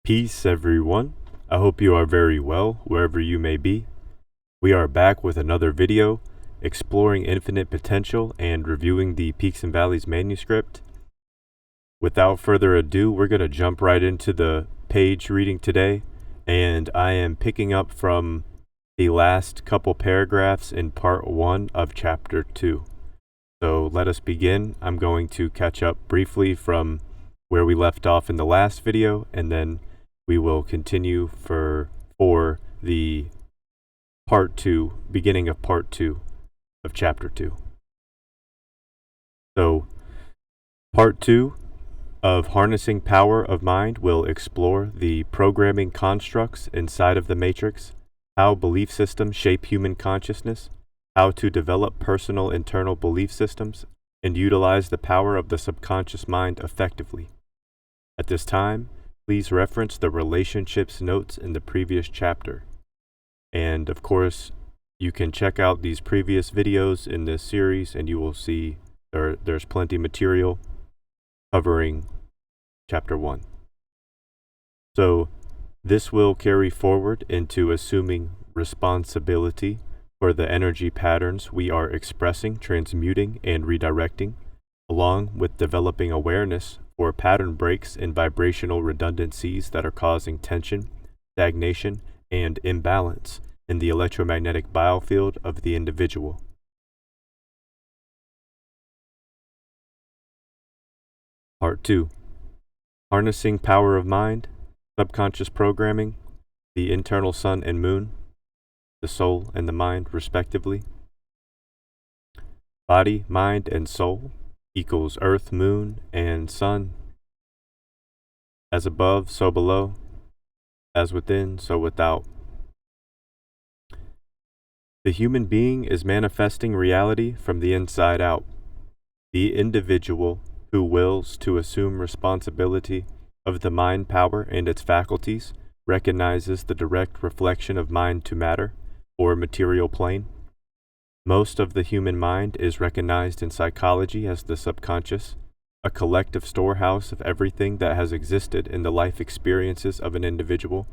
Peace, everyone. I hope you are very well, wherever you may be. We are back with another video, exploring infinite potential and reviewing the Peaks and Valleys manuscript. Without further ado, we're going to jump right into the page reading today, and I am picking up from the last couple paragraphs in part 1 of chapter 2. So let us begin. I'm going to catch up briefly from where we left off in the last video, and then we will continue for the part 2, beginning of part 2 of chapter 2. So, part 2 of Harnessing Power of Mind will explore the programming constructs inside of the matrix, how belief systems shape human consciousness, how to develop personal internal belief systems, and utilize the power of the subconscious mind effectively. At this time, please reference the relationships notes in the previous chapter. And of course, you can check out these previous videos in this series and you will see there's plenty of material covering chapter 1. So this will carry forward into assuming responsibility for the energy patterns we are expressing, transmuting, and redirecting, along with developing awareness for pattern breaks and vibrational redundancies that are causing tension, stagnation, and imbalance in the electromagnetic biofield of the individual. Part 2. Harnessing Power of Mind, Subconscious Programming, the Internal Sun and Moon, the Soul and the Mind, respectively. Body, Mind, and Soul equals Earth, Moon, and Sun. As above, so below. As within, so without. The human being is manifesting reality from the inside out. The individual who wills to assume responsibility of the mind power and its faculties recognizes the direct reflection of mind to matter, or material plane. Most of the human mind is recognized in psychology as the subconscious, a collective storehouse of everything that has existed in the life experiences of an individual,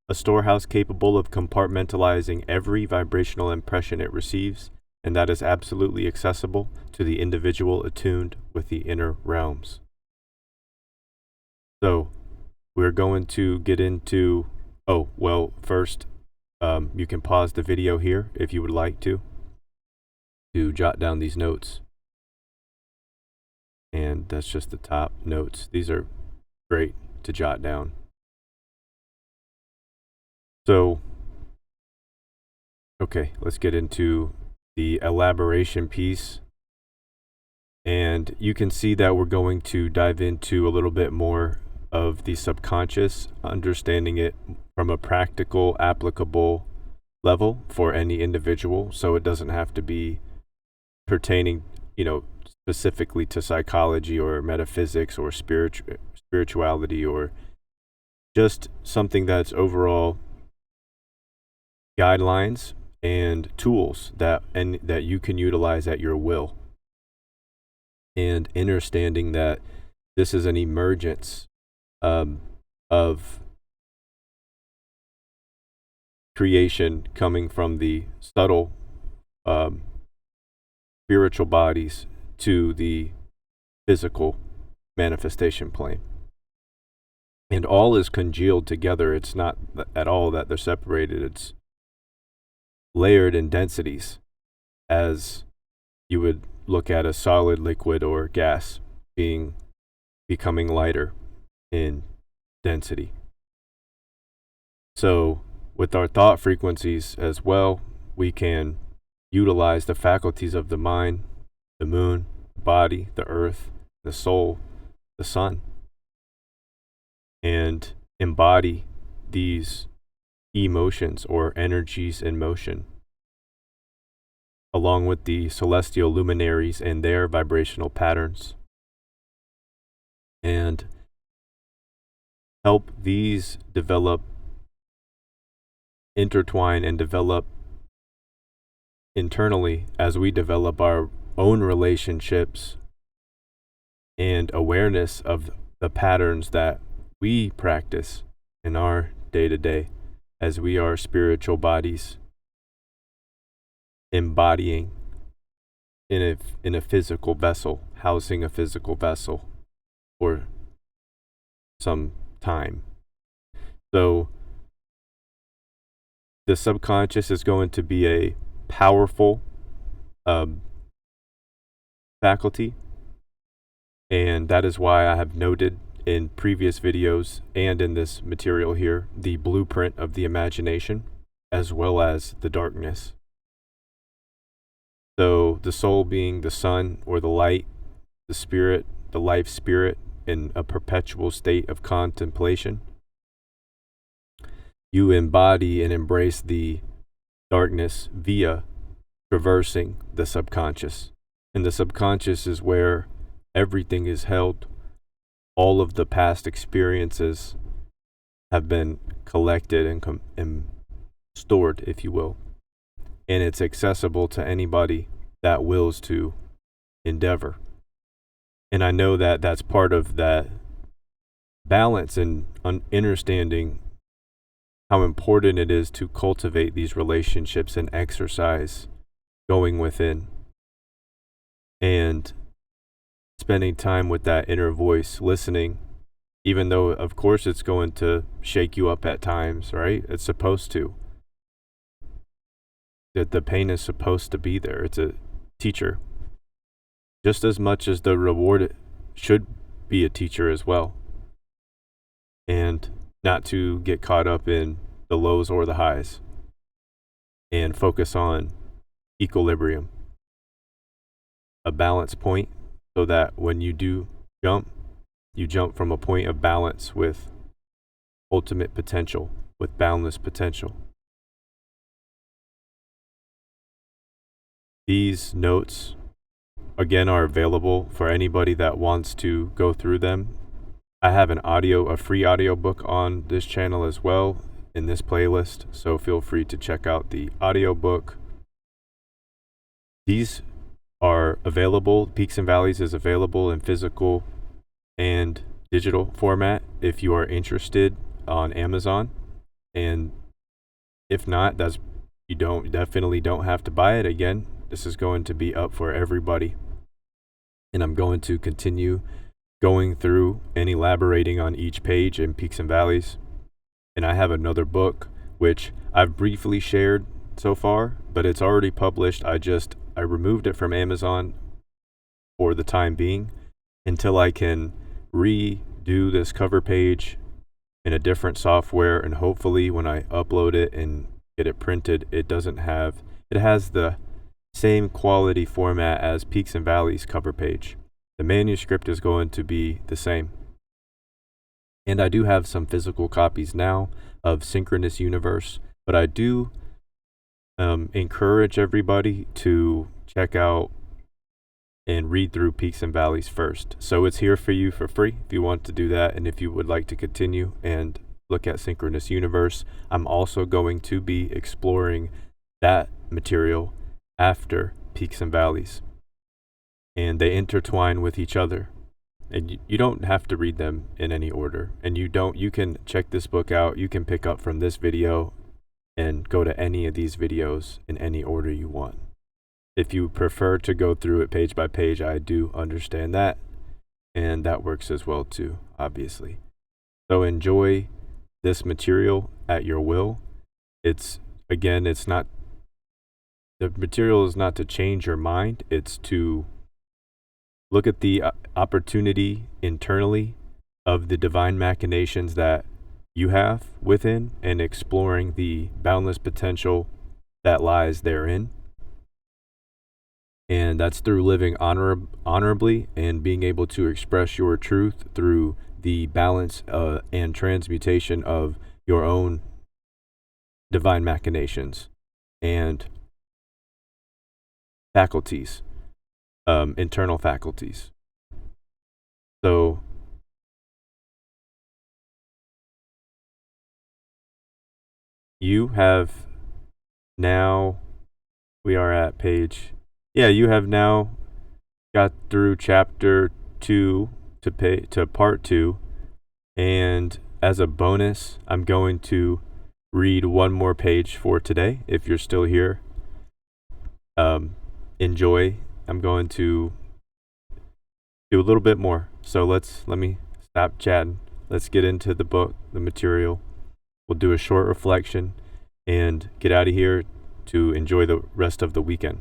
a storehouse capable of compartmentalizing every vibrational impression it receives, and that is absolutely accessible to the individual attuned with the inner realms. So, we're going to get into, first, you can pause the video here if you would like to jot down these notes. And that's just the top notes. These are great to jot down. So, okay, let's get into the elaboration piece. And you can see that we're going to dive into a little bit more of the subconscious, understanding it from a practical, applicable level for any individual. So it doesn't have to be pertaining, specifically to psychology or metaphysics or spirituality, or just something that's overall guidelines and tools that you can utilize at your will. And understanding that this is an emergence of creation coming from the subtle spiritual bodies to the physical manifestation plane. And all is congealed together. It's not at all that they're separated. It's layered in densities, as you would look at a solid, liquid, or gas becoming lighter in density. So with our thought frequencies as well, we can utilize the faculties of the mind, the moon, the body, the earth, the soul, the sun, and embody these emotions or energies in motion, along with the celestial luminaries and their vibrational patterns, and help these intertwine and develop internally as we develop our own relationships and awareness of the patterns that we practice in our day-to-day as we are spiritual bodies embodying in a physical vessel, housing a physical vessel for some time. So the subconscious is going to be a powerful faculty, and that is why I have noted in previous videos and in this material here the blueprint of the imagination as well as the darkness. So the soul being the sun or the light, the spirit, the life spirit in a perpetual state of contemplation. You embody and embrace the darkness via traversing the subconscious. And the subconscious is where everything is held. All of the past experiences have been collected and stored, if you will. And it's accessible to anybody that wills to endeavor. And I know that that's part of that balance and understanding how important it is to cultivate these relationships and exercise going within and spending time with that inner voice, listening, even though, of course, it's going to shake you up at times, right? It's supposed to. That the pain is supposed to be there. It's a teacher. Just as much as the reward should be a teacher as well. And not to get caught up in the lows or the highs. And focus on equilibrium. A balance point so that when you do jump, you jump from a point of balance with ultimate potential, with boundless potential. These notes, again, are available for anybody that wants to go through them. I have a free audio book on this channel as well in this playlist, so feel free to check out the audio book. These are available. Peaks and Valleys is available in physical and digital format if you are interested on Amazon. And if not, you definitely don't have to buy it. Again, this is going to be up for everybody. And I'm going to continue going through and elaborating on each page in Peaks and Valleys. And I have another book, which I've briefly shared so far, but it's already published. I removed it from Amazon for the time being until I can redo this cover page in a different software. And hopefully when I upload it and get it printed, it has the same quality format as Peaks and Valleys cover page. The manuscript is going to be the same. And I do have some physical copies now of Synchronous Universe, but I do encourage everybody to check out and read through Peaks and Valleys first. So it's here for you for free if you want to do that, and if you would like to continue and look at Synchronous Universe. I'm also going to be exploring that material after Peaks and Valleys, and they intertwine with each other, and you don't have to read them in any order, and you can check this book out. You can pick up from this video and go to any of these videos in any order you want. If you prefer to go through it page by page, I do understand that, and that works as well too, obviously. So enjoy this material at your will. The material is not to change your mind. It's to look at the opportunity internally of the divine machinations that you have within and exploring the boundless potential that lies therein. And that's through living honorably and being able to express your truth through the balance and transmutation of your own divine machinations and faculties, internal faculties. So you have now, we are at you have now got through chapter 2 to part 2 And as a bonus, I'm going to read one more page for today. If you're still here, enjoy. I'm going to do a little bit more. So let me stop chatting. Let's get into the book, the material. We'll do a short reflection and get out of here to enjoy the rest of the weekend.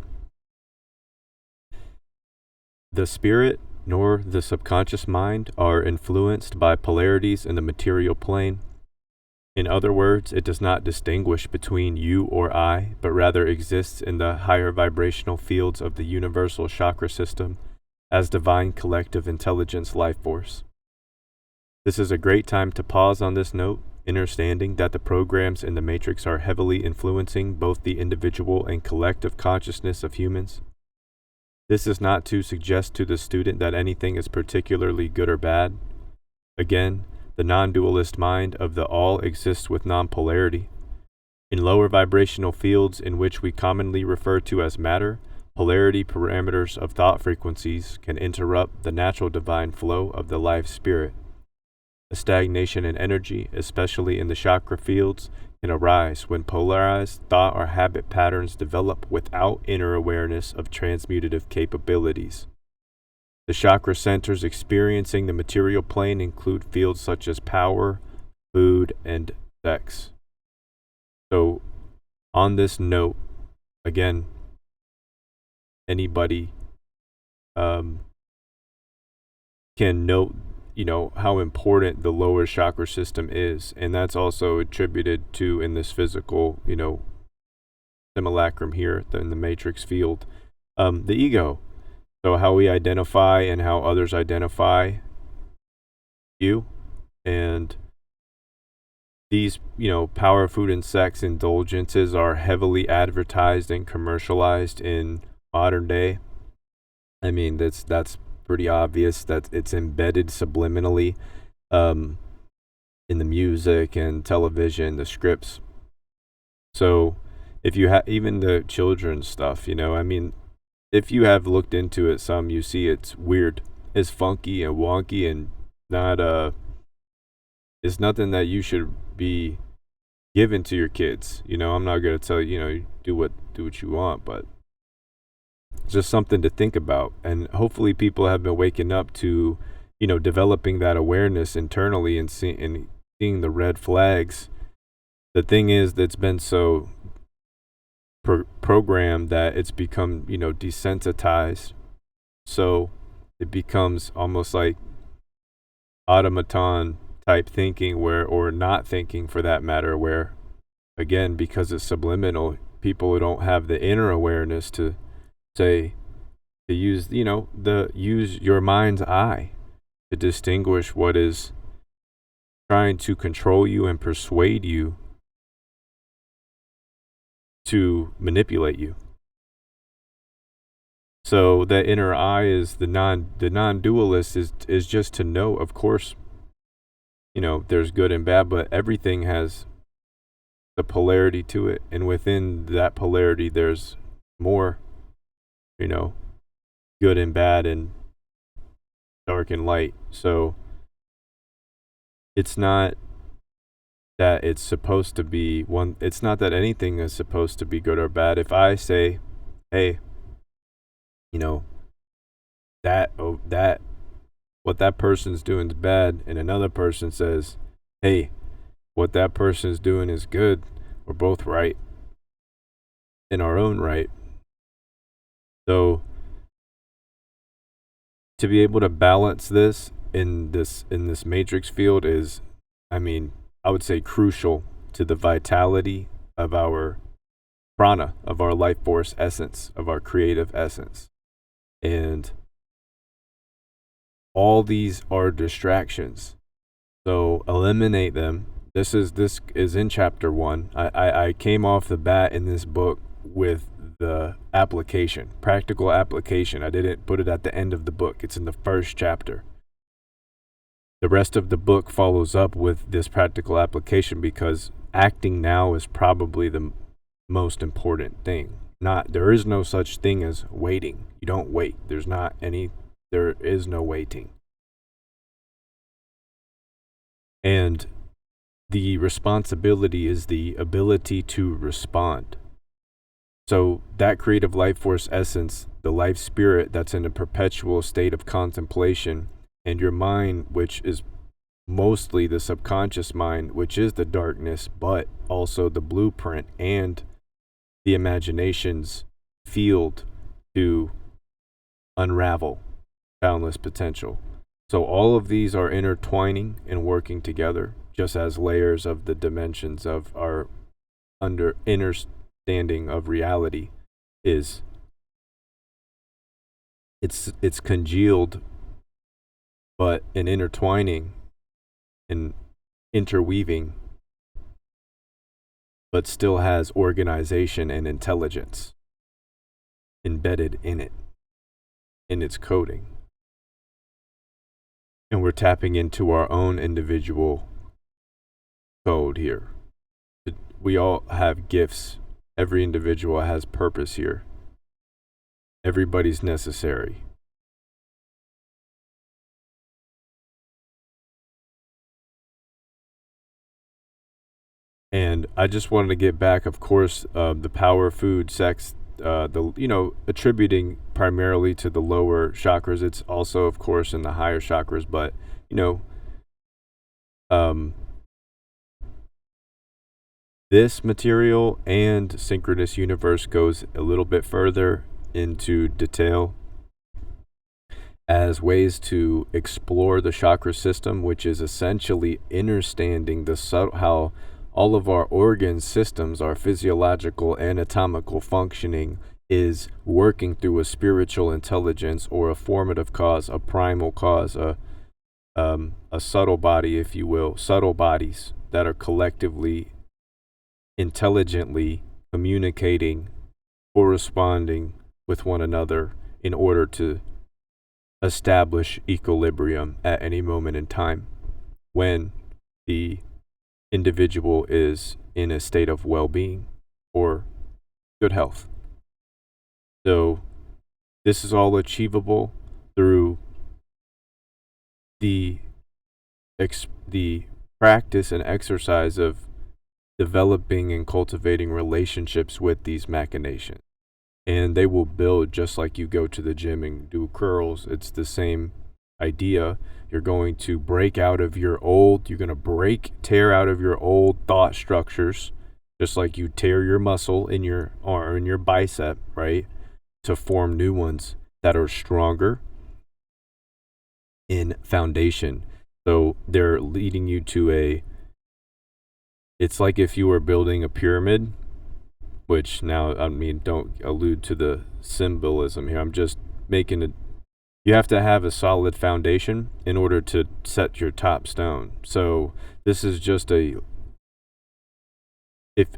The spirit nor the subconscious mind are influenced by polarities in the material plane. In other words, it does not distinguish between you or I, but rather exists in the higher vibrational fields of the universal chakra system as divine collective intelligence life force. This is a great time to pause on this note, understanding that the programs in the matrix are heavily influencing both the individual and collective consciousness of humans. This is not to suggest to the student that anything is particularly good or bad. Again, the non-dualist mind of the all exists with non-polarity. In lower vibrational fields in which we commonly refer to as matter, polarity parameters of thought frequencies can interrupt the natural divine flow of the life spirit. A stagnation in energy, especially in the chakra fields, can arise when polarized thought or habit patterns develop without inner awareness of transmutative capabilities. The chakra centers experiencing the material plane include fields such as power, food, and sex. So, on this note, again, anybody can note how important the lower chakra system is, and that's also attributed to in this physical simulacrum here in the matrix field, the ego. So how we identify and how others identify you, and these power, food, and sex indulgences are heavily advertised and commercialized in modern day. I mean, that's pretty obvious that it's embedded subliminally in the music and television, the scripts. So if you have even the children's stuff, if you have looked into it some, you see it's weird, it's funky and wonky, and not it's nothing that you should be given to your kids. I'm not gonna tell you, do what you want, but it's just something to think about. And hopefully people have been waking up to, developing that awareness internally and seeing the red flags. The thing is that's been so programmed that it's become, desensitized. So it becomes almost like automaton type thinking or not thinking for that matter, where, again, because it's subliminal, people don't have the inner awareness to use use your mind's eye to distinguish what is trying to control you and persuade you to manipulate you. So the inner eye is the non-dualist is just to know, of course, there's good and bad, but everything has the polarity to it, and within that polarity there's more good and bad and dark and light. So it's not that it's supposed to be one. It's not that anything is supposed to be good or bad. If I say, hey, that what that person's doing is bad, and another person says, hey, what that person's doing is good, we're both right in our own right. So to be able to balance this in this matrix field is, I would say, crucial to the vitality of our prana, of our life force essence, of our creative essence. And all these are distractions. So eliminate them. This is in chapter 1. I came off the bat in this book with the application, practical application. I didn't put it at the end of the book. It's in the first chapter. The rest of the book follows up with this practical application because acting now is probably the most important thing. There is no such thing as waiting. You don't wait. There is no waiting. And the responsibility is the ability to respond. So that creative life force essence, the life spirit that's in a perpetual state of contemplation, and your mind, which is mostly the subconscious mind, which is the darkness, but also the blueprint and the imagination's field to unravel boundless potential. So all of these are intertwining and working together, just as layers of the dimensions of our understanding of reality is. It's congealed, but an intertwining and interweaving, but still has organization and intelligence embedded in it, in its coding. And we're tapping into our own individual code here. We all have gifts. Every individual has purpose here. Everybody's necessary. And I just wanted to get back, of course, the power of food, sex, attributing primarily to the lower chakras. It's also, of course, in the higher chakras, but this material and Synchronous Universe goes a little bit further into detail as ways to explore the chakra system, which is essentially understanding how all of our organ systems, our physiological anatomical functioning is working through a spiritual intelligence or a formative cause, a primal cause, a subtle body, if you will, subtle bodies that are collectively, intelligently communicating, corresponding with one another in order to establish equilibrium at any moment in time when the individual is in a state of well-being or good health. So this is all achievable through the practice and exercise of developing and cultivating relationships with these machinations. And they will build just like you go to the gym and do curls. It's the same idea. You're going to tear out of your old thought structures, just like you tear your muscle in your arm, in your bicep, right? To form new ones that are stronger in foundation. So they're leading you to it's like if you were building a pyramid, which now, don't allude to the symbolism here. I'm just making you have to have a solid foundation in order to set your top stone. So this is just a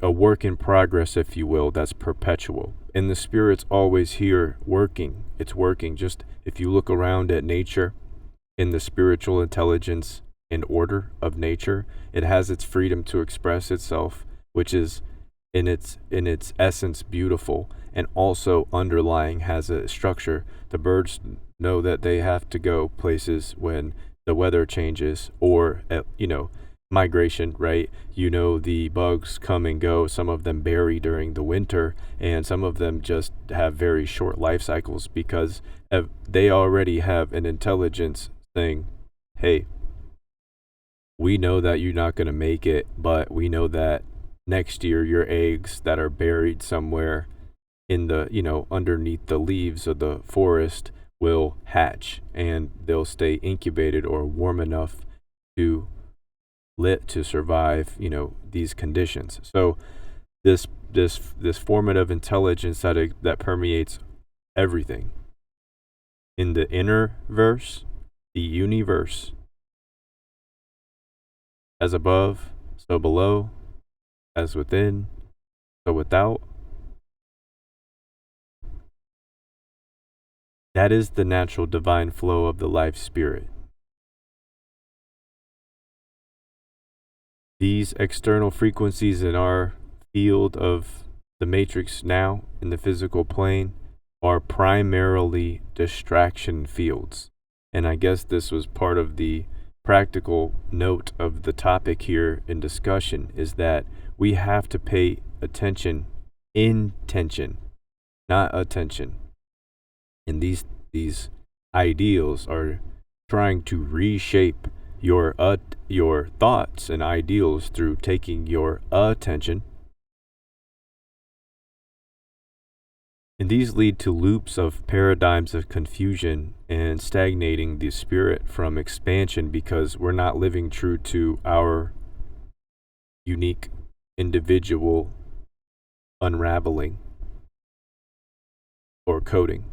work in progress, if you will, that's perpetual. And the spirit's always here working. It's working. Just if you look around at nature, in the spiritual intelligence and order of nature, it has its freedom to express itself, which is in its essence beautiful, and also underlying has a structure. The birds know that they have to go places when the weather changes, or migration, right? The bugs come and go. Some of them bury during the winter, and some of them just have very short life cycles because they already have an intelligence saying, hey, we know that you're not going to make it, but we know that next year your eggs that are buried somewhere in the underneath the leaves of the forest will hatch, and they'll stay incubated or warm enough to survive these conditions. So this formative intelligence that permeates everything in the inner verse, the universe, as above so below, as within so without, that is the natural divine flow of the life spirit. These external frequencies in our field of the matrix now in the physical plane are primarily distraction fields. And I guess this was part of the practical note of the topic here in discussion is that we have to pay attention, intention, not attention. And these ideals are trying to reshape your thoughts and ideals through taking your attention. And these lead to loops of paradigms of confusion and stagnating the spirit from expansion because we're not living true to our unique individual unraveling or coding.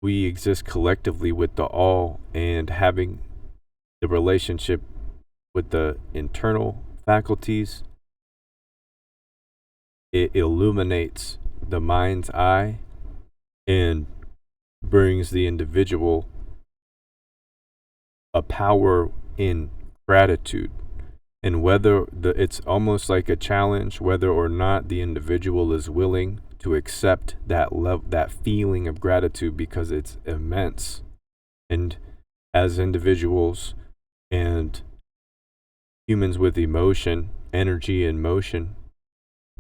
We exist collectively with the all, and having the relationship with the internal faculties, it illuminates the mind's eye and brings the individual a power in gratitude. And whether it's almost like a challenge, whether or not the individual is willing to accept that love, that feeling of gratitude, because it's immense. And as individuals and humans with emotion, energy, and motion,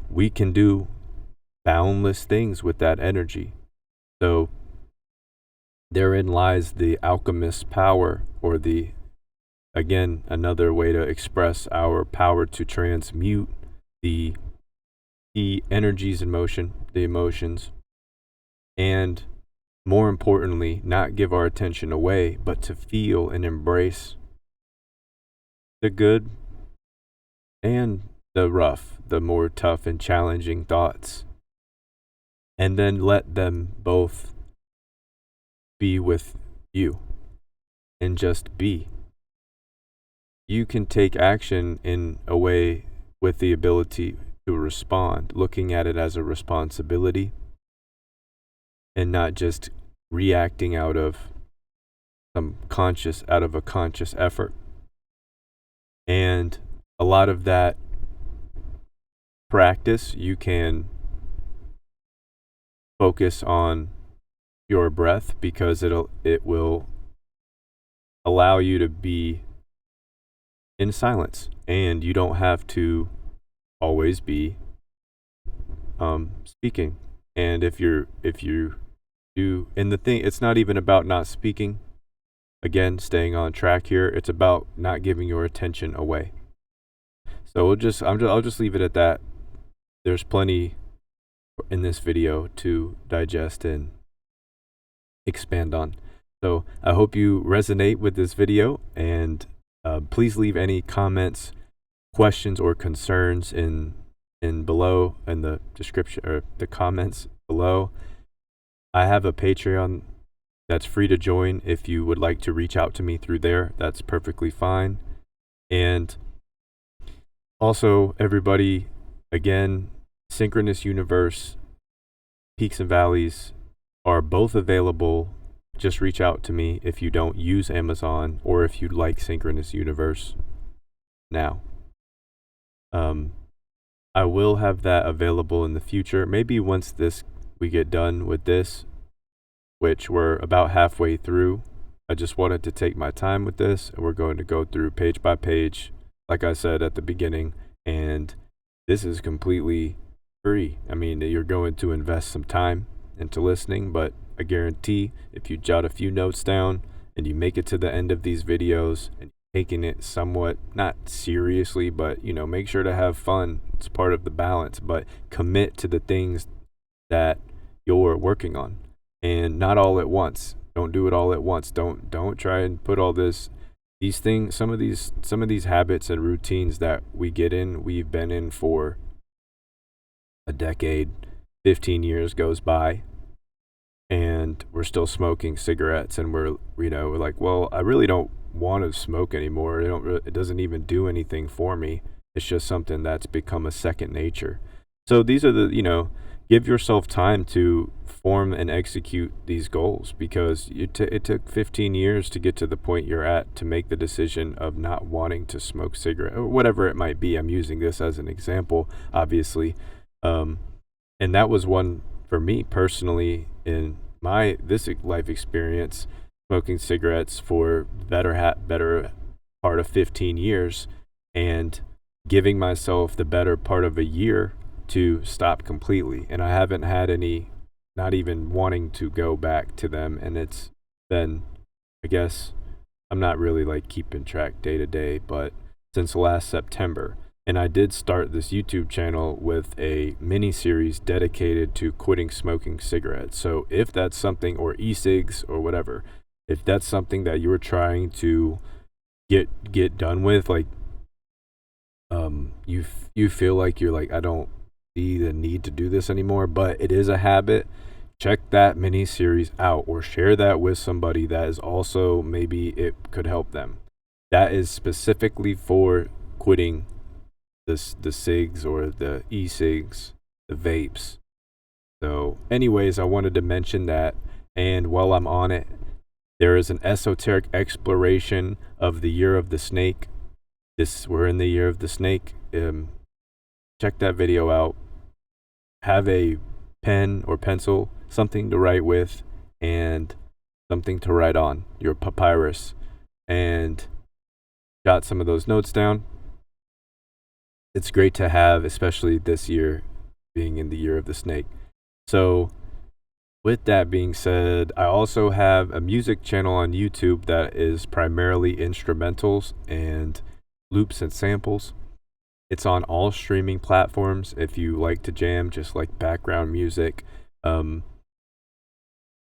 we can do boundless things with that energy. So therein lies the alchemist's power, or again, another way to express our power to transmute the energies in motion, the emotions, and more importantly, not give our attention away, but to feel and embrace the good and the rough, the more tough and challenging thoughts, and then let them both be with you and just be. You can take action in a way with the ability to respond, looking at it as a responsibility and not just reacting out of a conscious effort. And a lot of that practice, you can focus on your breath, because it will allow you to be in silence, and you don't have to always be speaking. And if you do, and the thing, it's not even about not speaking. Again, staying on track here, it's about not giving your attention away. So I'll just leave it at that. There's plenty in this video to digest and expand on. So I hope you resonate with this video, and please leave any comments, questions, or concerns in below in the description, or the comments below. I have a Patreon that's free to join. If you would like to reach out to me through there, that's perfectly fine. And also, everybody, again, Synchronous Universe, Peaks and Valleys are both available. Just reach out to me if you don't use Amazon, or if you'd like Synchronous Universe now. I will have that available in the future. Maybe once we get done with this, which we're about halfway through. I just wanted to take my time with this, and we're going to go through page by page, like I said at the beginning, and this is completely free. I mean, you're going to invest some time into listening, but I guarantee if you jot a few notes down and you make it to the end of these videos and taking it somewhat, not seriously, but make sure to have fun. It's part of the balance, but commit to the things that you're working on, and not all at once. Don't do it all at once. Don't try and put all these things, some of these habits and routines that we get in, we've been in for a decade, 15 years goes by, and we're still smoking cigarettes, and we're like, well, I really don't want to smoke anymore. It doesn't even do anything for me. It's just something that's become a second nature. So these are give yourself time to form and execute these goals, because it took 15 years to get to the point you're at, to make the decision of not wanting to smoke cigarette, or whatever it might be. I'm using this as an example, obviously. And that was one for me personally in this life experience. smoking cigarettes for better part of 15 years and giving myself the better part of a year to stop completely. And I haven't had any, not even wanting to go back to them. And it's been, I guess, I'm not really like keeping track day to day, but since last September. And I did start this YouTube channel with a mini series dedicated to quitting smoking cigarettes. So if that's something, or e-cigs or whatever, if that's something that you're trying to get done with, like you feel like you're like, I don't see the need to do this anymore, but it is a habit, check that mini series out or share that with somebody that is also, maybe it could help them. That is specifically for quitting the cigs or the e-cigs, the vapes. So anyways, I wanted to mention that. And while I'm on it, there is an esoteric exploration of the year of the snake. We're in the year of the snake. Check that video out. Have a pen or pencil, something to write with, and something to write on your papyrus, and jot some of those notes down. It's great to have, especially this year being in the year of the snake. So with that being said, I also have a music channel on YouTube that is primarily instrumentals and loops and samples. It's on all streaming platforms. If you like to jam, just like background music,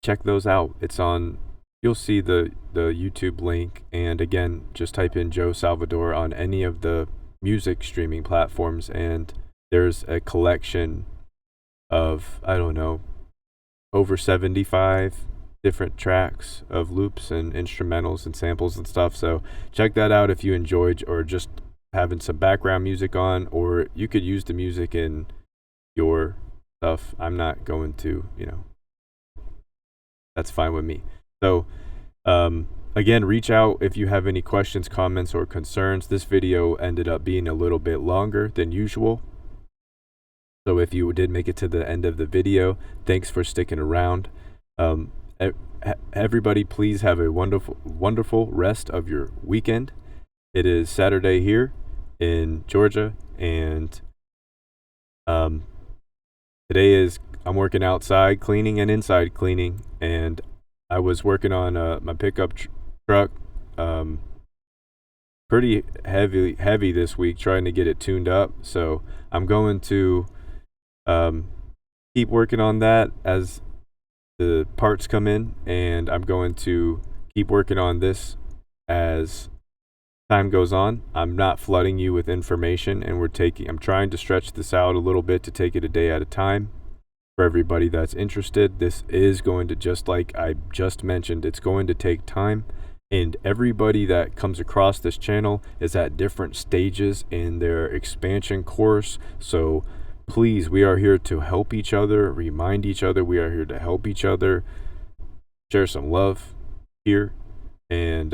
check those out. It's on, you'll see the YouTube link. And again, just type in Joe Salvador on any of the music streaming platforms, and there's a collection of, I don't know, over 75 different tracks of loops and instrumentals and samples and stuff. So check that out if you enjoyed, or just having some background music on, or you could use the music in your stuff. I'm not going to, that's fine with me. So again, reach out if you have any questions, comments, or concerns. This video ended up being a little bit longer than usual. So if you did make it to the end of the video, thanks for sticking around. Everybody, please have a wonderful rest of your weekend. It is Saturday here in Georgia, and today I'm working outside cleaning and inside cleaning, and I was working on my pickup truck, pretty heavy this week, trying to get it tuned up. So I'm going to keep working on that as the parts come in, and I'm going to keep working on this as time goes on. I'm not flooding you with information, and I'm trying to stretch this out a little bit to take it a day at a time. For everybody that's interested, this is going to, just like I just mentioned, it's going to take time, and everybody that comes across this channel is at different stages in their expansion course. So please, we are here to help each other, remind each other, we are here to help each other, share some love here, and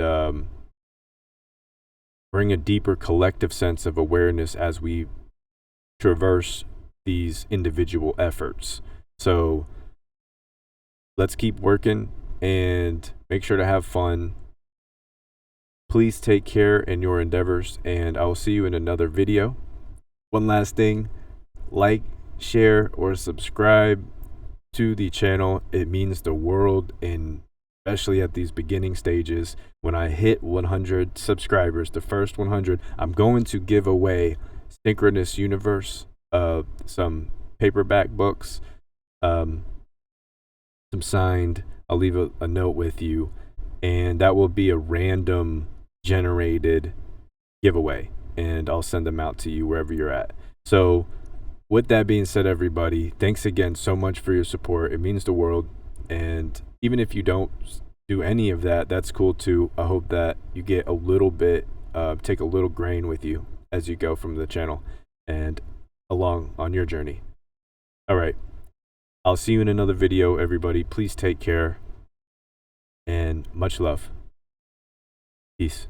bring a deeper collective sense of awareness as we traverse these individual efforts. So let's keep working and make sure to have fun. Please take care in your endeavors, and I will see you in another video. One last thing, like, share, or subscribe to the channel. It means the world, and especially at these beginning stages. When I hit 100 subscribers, the first 100, I'm going to give away Synchronous Universe, some paperback books, some signed. I'll leave a note with you, and that will be a random generated giveaway, and I'll send them out to you wherever you're at. So with that being said, everybody, thanks again so much for your support. It means the world. And even if you don't do any of that, that's cool too. I hope that you get a little bit, take a little grain with you as you go from the channel and along on your journey. All right, I'll see you in another video, everybody. Please take care, and much love. Peace.